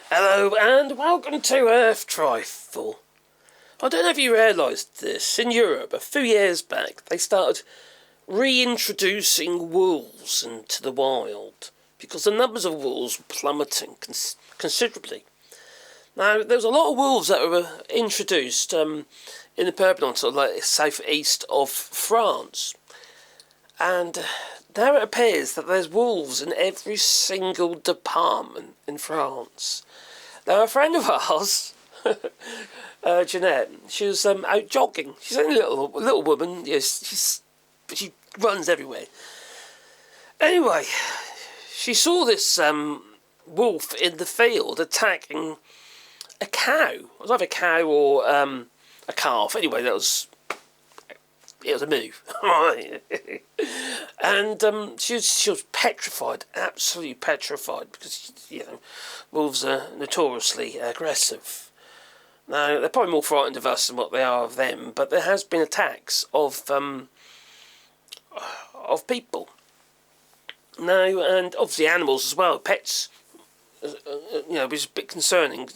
Hello and welcome to Earth Trifle. I don't know if you realised this, in Europe a few years back they started reintroducing wolves into the wild because the numbers of wolves were plummeting considerably. Now there was a lot of wolves that were introduced in the Pyrenees, sort of like southeast of France, and now it appears that there's wolves in every single department in France. Now, a friend of ours, Jeanette, she was out jogging. She's only a little woman. Yes, she runs everywhere. Anyway, she saw this wolf in the field attacking a cow. It was either a cow or a calf. Anyway, it was a move. And she was petrified, absolutely petrified, because, wolves are notoriously aggressive. Now, they're probably more frightened of us than what they are of them, but there has been attacks of people. Now, and obviously animals as well, pets, which is a bit concerning.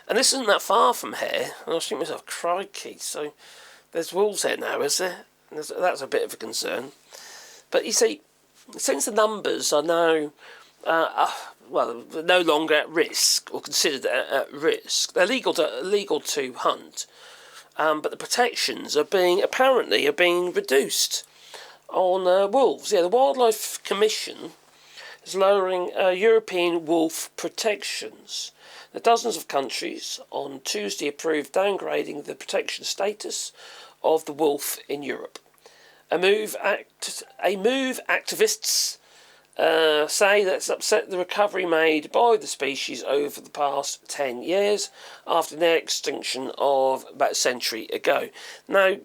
And this isn't that far from here, and I was thinking to myself, crikey, so there's wolves here now, is there? That's a bit of a concern. But you see, since the numbers are now, no longer at risk or considered at risk, they're legal to hunt, but the protections are being reduced on wolves. Yeah, the Wildlife Commission is lowering European wolf protections. The dozens of countries on Tuesday approved downgrading the protection status of the wolf in Europe. A move activists say that's upset the recovery made by the species over the past 10 years after their extinction of about a century ago. Now,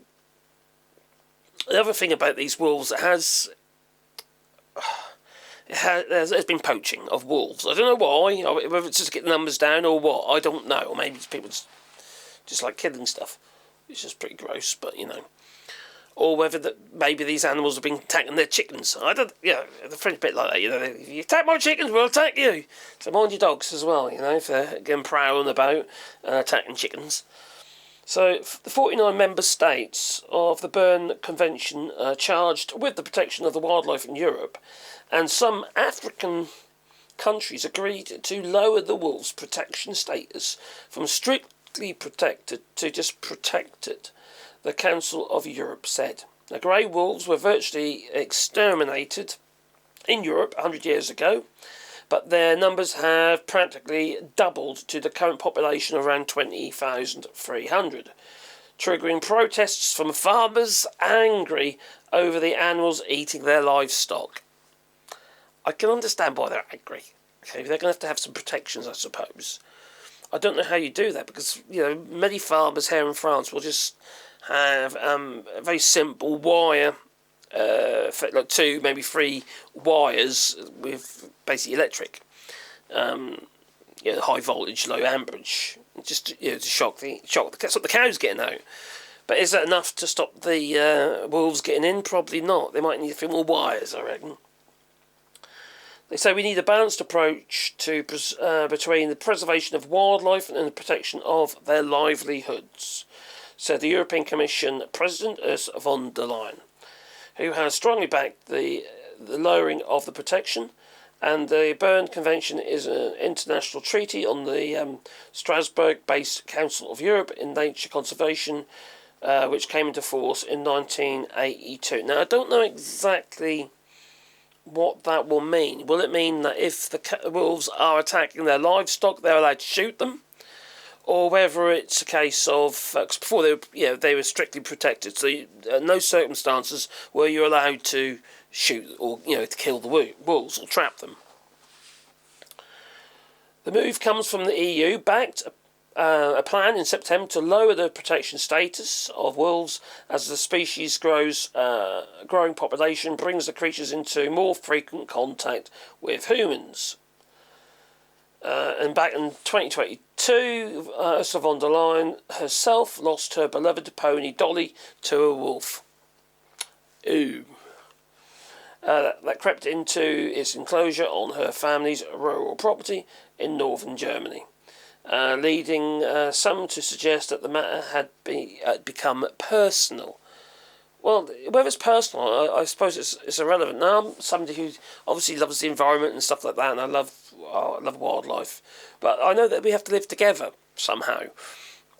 the other thing about these wolves, there's been poaching of wolves. I don't know why, whether it's just to get the numbers down or what, I don't know. Or maybe people just like killing stuff. It's just pretty gross, but or whether maybe these animals have been attacking their chickens. I don't, the French bit like that, if you attack my chickens, we'll attack you. So mind your dogs as well, if they're getting prowling about and attacking chickens. So the 49 member states of the Berne Convention are charged with the protection of the wildlife in Europe, and some African countries agreed to lower the wolves' protection status from strictly protected to just protected, the Council of Europe said. The grey wolves were virtually exterminated in Europe 100 years ago, but their numbers have practically doubled to the current population of around 20,300, triggering protests from farmers angry over the animals eating their livestock. I can understand why they're angry. Okay, they're going to have some protections, I suppose. I don't know how you do that, because many farmers here in France will just have a very simple wire, like 2, maybe 3 wires with basically electric, high voltage, low amperage, just to stop the cows getting out. But is that enough to stop the wolves getting in? Probably not. They might need a few more wires, I reckon. They say we need a balanced approach to between the preservation of wildlife and the protection of their livelihoods, said the European Commission President Ursula von der Leyen, who has strongly backed the lowering of the protection. And the Berne Convention is an international treaty on the Strasbourg-based Council of Europe in Nature Conservation, which came into force in 1982. Now, I don't know exactly what that will mean. Will it mean that if the wolves are attacking their livestock, they're allowed to shoot them? Or whether it's a case of, cause before they were strictly protected, so no circumstances were you allowed to shoot or to kill the wolves or trap them. The move comes from the EU, backed a plan in September to lower the protection status of wolves as the species growing population brings the creatures into more frequent contact with humans. And back in 2022, Ursula von der Leyen herself lost her beloved pony Dolly to a wolf. Ooh. That crept into its enclosure on her family's rural property in northern Germany. leading some to suggest that the matter had become personal. Well, whether it's personal, I suppose it's irrelevant. Now, I'm somebody who obviously loves the environment and stuff like that, and I love wildlife, but I know that we have to live together somehow,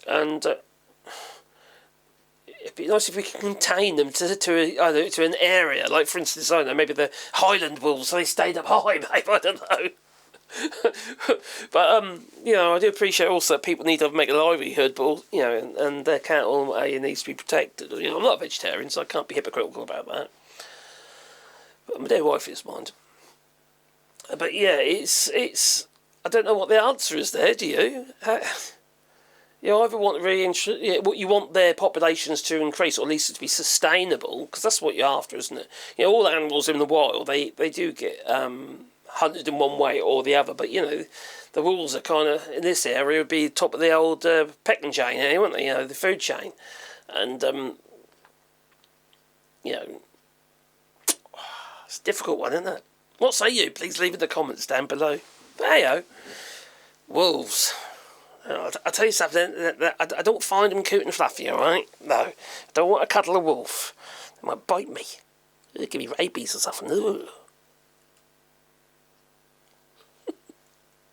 and it'd be nice if we can contain them to an area. Like, for instance, I don't know, maybe the Highland wolves, they stayed up high, maybe, I don't know. But I do appreciate also that people need to make a livelihood, but and their cattle needs to be protected. I'm not a vegetarian, so I can't be hypocritical about that. But my dear wife is mind. But yeah, it's. I don't know what the answer is there. Do you? Either want you want their populations to increase, or at least to be sustainable, because that's what you're after, isn't it? All animals in the wild, they do get hunted in one way or the other, but the wolves are kind of in this area would be top of the old pecking chain, wouldn't they? The food chain, and it's a difficult one, isn't it? What say you? Please leave in the comments down below. But hey, wolves. I'll tell you something. I don't find them cute and fluffy. All right? No, I don't want to cuddle a wolf. They might bite me. They give me rabies or something. Ugh.